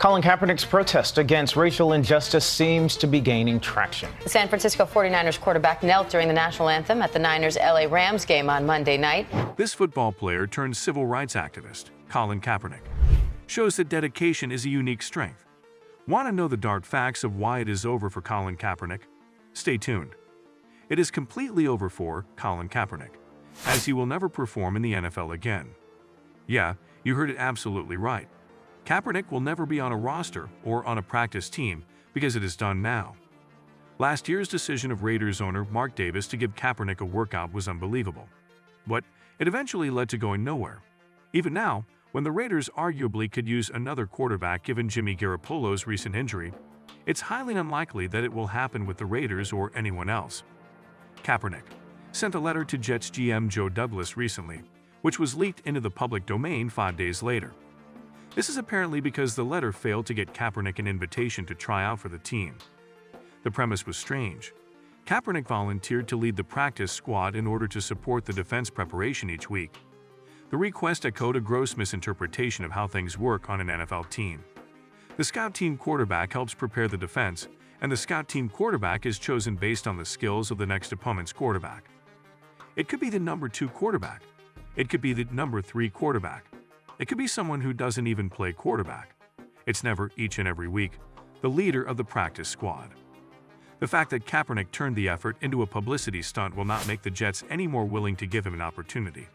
Colin Kaepernick's protest against racial injustice seems to be gaining traction. The San Francisco 49ers quarterback knelt during the national anthem at the Niners LA Rams game on Monday night. This football player turned civil rights activist, Colin Kaepernick, shows that dedication is a unique strength. Want to know the dark facts of why it is over for Colin Kaepernick? Stay tuned. It is completely over for Colin Kaepernick, as he will never perform in the NFL again. Yeah, you heard it absolutely right. Kaepernick will never be on a roster or on a practice team because it is done now. Last year's decision of Raiders owner Mark Davis to give Kaepernick a workout was unbelievable, but it eventually led to going nowhere. Even now, when the Raiders arguably could use another quarterback given Jimmy Garoppolo's recent injury, it's highly unlikely that it will happen with the Raiders or anyone else. Kaepernick sent a letter to Jets GM Joe Douglas recently, which was leaked into the public domain 5 days later. This is apparently because the letter failed to get Kaepernick an invitation to try out for the team. The premise was strange. Kaepernick volunteered to lead the practice squad in order to support the defense preparation each week. The request echoed a gross misinterpretation of how things work on an NFL team. The scout team quarterback helps prepare the defense, and the scout team quarterback is chosen based on the skills of the next opponent's quarterback. It could be the number 2 quarterback. It could be the number 3 quarterback. It could be someone who doesn't even play quarterback. It's never, each and every week, the leader of the practice squad. The fact that Kaepernick turned the effort into a publicity stunt will not make the Jets any more willing to give him an opportunity.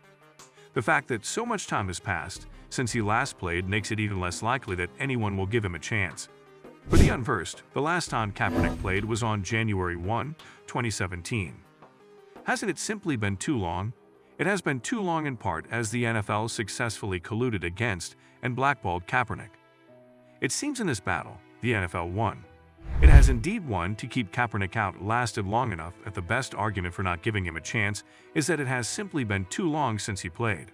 The fact that so much time has passed since he last played makes it even less likely that anyone will give him a chance. For the unversed, the last time Kaepernick played was on January 1, 2017. Hasn't it simply been too long? It has been too long in part as the NFL successfully colluded against and blackballed Kaepernick. It seems in this battle, the NFL won. It has indeed won to keep Kaepernick out lasted long enough that the best argument for not giving him a chance is that it has simply been too long since he played.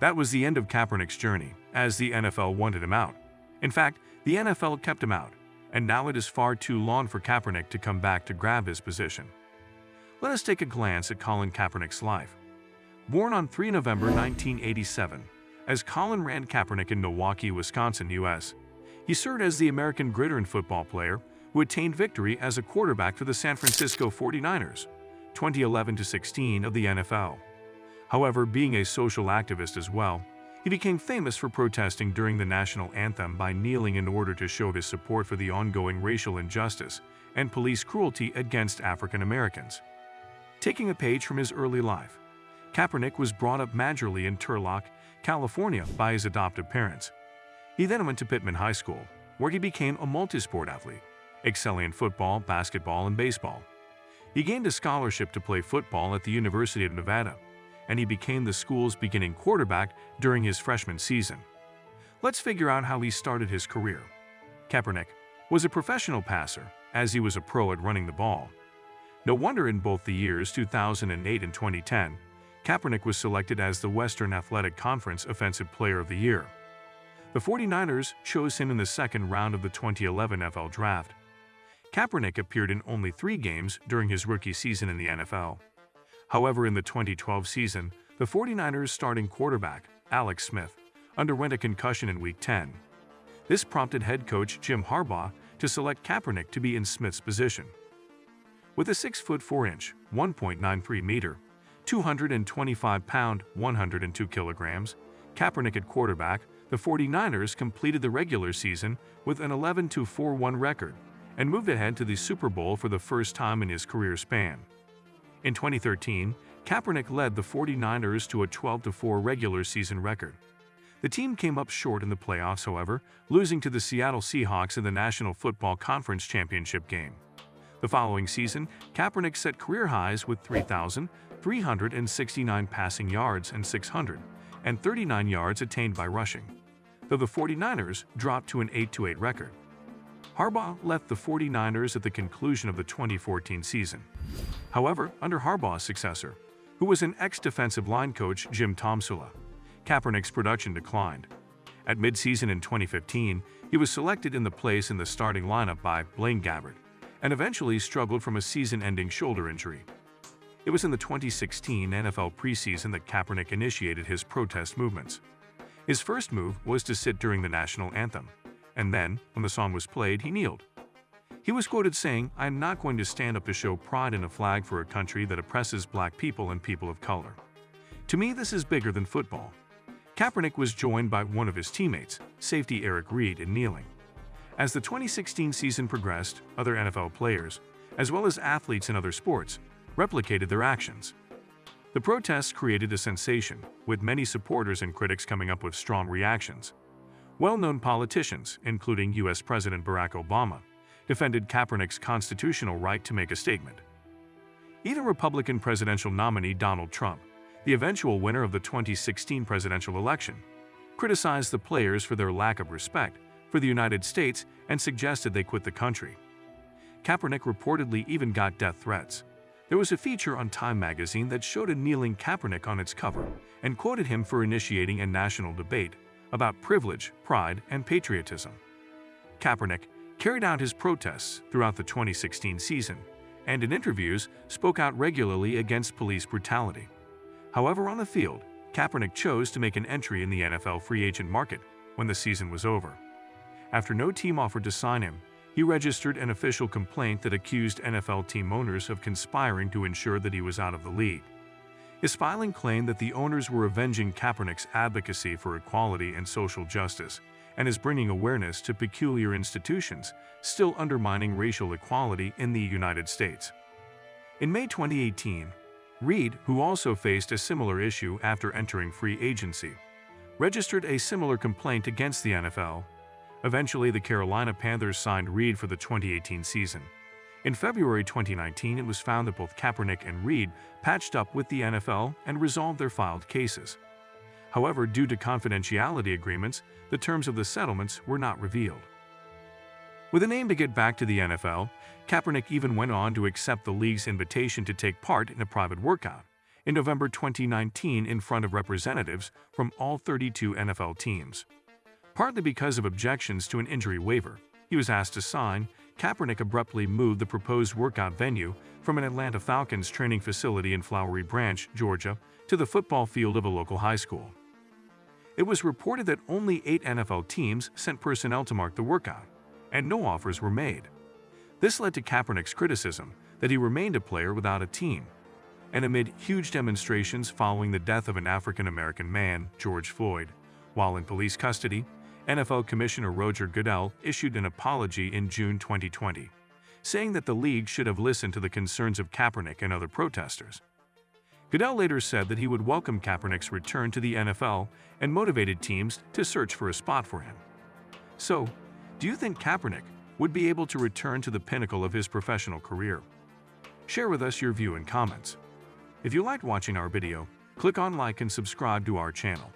That was the end of Kaepernick's journey, as the NFL wanted him out. In fact, the NFL kept him out, and now it is far too long for Kaepernick to come back to grab his position. Let us take a glance at Colin Kaepernick's life. Born on 3 November 1987, as Colin Rand Kaepernick in Milwaukee, Wisconsin, U.S., he served as the American gridiron football player who attained victory as a quarterback for the San Francisco 49ers, 2011-16 of the NFL. However, being a social activist as well, he became famous for protesting during the national anthem by kneeling in order to show his support for the ongoing racial injustice and police cruelty against African Americans. Taking a page from his early life, Kaepernick was brought up majorly in Turlock, California by his adoptive parents. He then went to Pittman High School, where he became a multi-sport athlete, excelling in football, basketball, and baseball. He gained a scholarship to play football at the University of Nevada, and he became the school's beginning quarterback during his freshman season. Let's figure out how he started his career. Kaepernick was a professional passer, as he was a pro at running the ball. No wonder in both the years 2008 and 2010, Kaepernick was selected as the Western Athletic Conference Offensive Player of the Year. The 49ers chose him in the second round of the 2011 NFL Draft. Kaepernick appeared in only 3 games during his rookie season in the NFL. However, in the 2012 season, the 49ers starting quarterback, Alex Smith, underwent a concussion in Week 10. This prompted head coach Jim Harbaugh to select Kaepernick to be in Smith's position. With a 6'4", 1.93 meter, 225-pound, 102 kilograms, Kaepernick at quarterback, the 49ers completed the regular season with an 11-4-1 record and moved ahead to the Super Bowl for the first time in his career span. In 2013, Kaepernick led the 49ers to a 12-4 regular season record. The team came up short in the playoffs, however, losing to the Seattle Seahawks in the National Football Conference Championship game. The following season, Kaepernick set career highs with 3,369 passing yards and 639 yards attained by rushing, though the 49ers dropped to an 8-8 record. Harbaugh left the 49ers at the conclusion of the 2014 season. However, under Harbaugh's successor, who was an ex-defensive line coach Jim Tomsula, Kaepernick's production declined. At midseason in 2015, he was selected in the place in the starting lineup by Blaine Gabbert, and eventually struggled from a season-ending shoulder injury. It was in the 2016 NFL preseason that Kaepernick initiated his protest movements. His first move was to sit during the national anthem, and then, when the song was played, he kneeled. He was quoted saying, "I'm not going to stand up to show pride in a flag for a country that oppresses black people and people of color. To me, this is bigger than football." Kaepernick was joined by one of his teammates, safety Eric Reid, in kneeling. As the 2016 season progressed, other NFL players, as well as athletes in other sports, replicated their actions. The protests created a sensation, with many supporters and critics coming up with strong reactions. Well-known politicians, including U.S. President Barack Obama, defended Kaepernick's constitutional right to make a statement. Even Republican presidential nominee Donald Trump, the eventual winner of the 2016 presidential election, criticized the players for their lack of respect for the United States and suggested they quit the country. Kaepernick reportedly even got death threats. There was a feature on Time magazine that showed a kneeling Kaepernick on its cover and quoted him for initiating a national debate about privilege, pride, and patriotism. Kaepernick carried out his protests throughout the 2016 season and in interviews spoke out regularly against police brutality. However, on the field, Kaepernick chose to make an entry in the NFL free agent market when the season was over. After no team offered to sign him, he registered an official complaint that accused NFL team owners of conspiring to ensure that he was out of the league. His filing claimed that the owners were avenging Kaepernick's advocacy for equality and social justice and is bringing awareness to peculiar institutions still undermining racial equality in the United States. In May 2018, Reid, who also faced a similar issue after entering free agency, registered a similar complaint against the NFL. Eventually, the Carolina Panthers signed Reid for the 2018 season. In February 2019, it was found that both Kaepernick and Reid patched up with the NFL and resolved their filed cases. However, due to confidentiality agreements, the terms of the settlements were not revealed. With an aim to get back to the NFL, Kaepernick even went on to accept the league's invitation to take part in a private workout in November 2019 in front of representatives from all 32 NFL teams. Partly because of objections to an injury waiver he was asked to sign, Kaepernick abruptly moved the proposed workout venue from an Atlanta Falcons training facility in Flowery Branch, Georgia, to the football field of a local high school. It was reported that only 8 NFL teams sent personnel to mark the workout, and no offers were made. This led to Kaepernick's criticism that he remained a player without a team. And amid huge demonstrations following the death of an African-American man, George Floyd, while in police custody, NFL Commissioner Roger Goodell issued an apology in June 2020, saying that the league should have listened to the concerns of Kaepernick and other protesters. Goodell later said that he would welcome Kaepernick's return to the NFL and motivated teams to search for a spot for him. So, do you think Kaepernick would be able to return to the pinnacle of his professional career? Share with us your view in comments. If you liked watching our video, click on like and subscribe to our channel.